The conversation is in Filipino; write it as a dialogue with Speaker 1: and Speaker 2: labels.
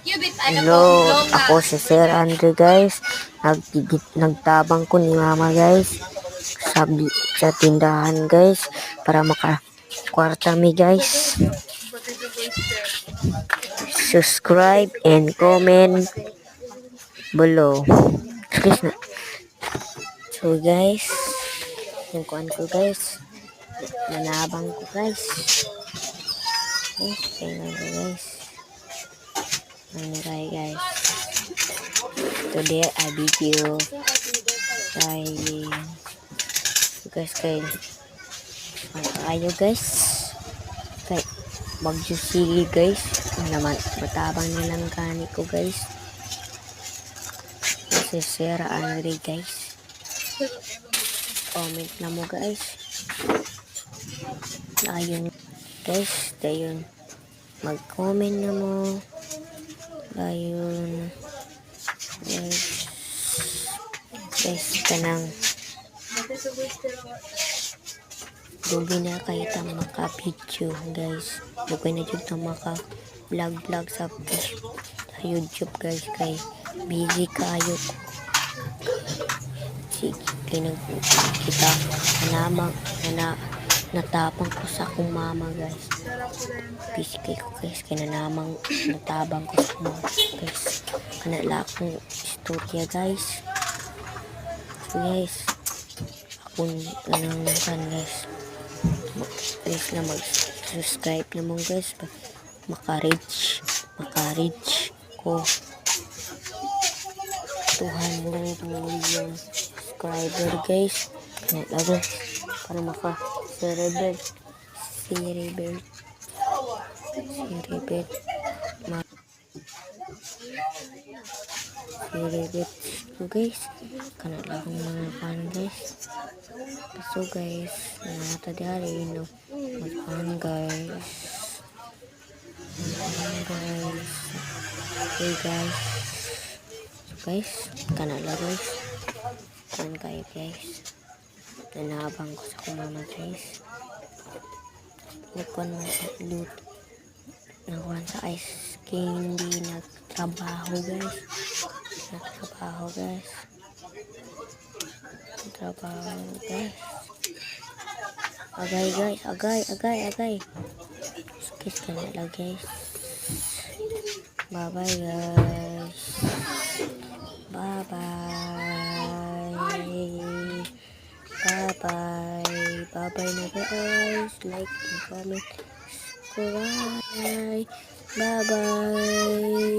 Speaker 1: Hello, ako si Sir Andre guys. Nagtabang ko ni Mama guys sa tindahan guys para makakwarta mi guys. Subscribe and comment below. Please na. So guys, yung kuan ko guys. Nanabang ko guys. Tingnan ko guys. Ano guys. Today I video kay ayo guys kay magjusili guys naman matabang nilang kani ko guys si Sir Andre guys. Comment na mo guys. Ayun guys, dayon mag-comment na mo. Dayon guys kanang dugi na kayo ta maka-video guys. Dugi na dyan ta maka-vlog sa YouTube guys kay busy kayo. Sige, kita natapang ko sa akong mama guys. Busy kayo guys kaya natabang ko sa akong mama guys. Kanala akong istorya guys. So guys, akong guys. Please na mag-subscribe naman guys. Maka-reach ko 200 million subscriber guys. Lalo para maka-cerebel so guys kanala akong mga fan guys. So guys nata dari no mag-fan guys. Okay guys. So guys kanala guys fan kayo guys. Nanabang ko sa kumama guys. Nagkuhan mo sa loot. Nagkuhan sa ice candy. Nagtrabaho guys. Nagtrabaho guys. Agay guys. Agay. Skis ka nila guys. Bye bye guys. Bye na guys. Like and comment. Subscribe. Bye bye.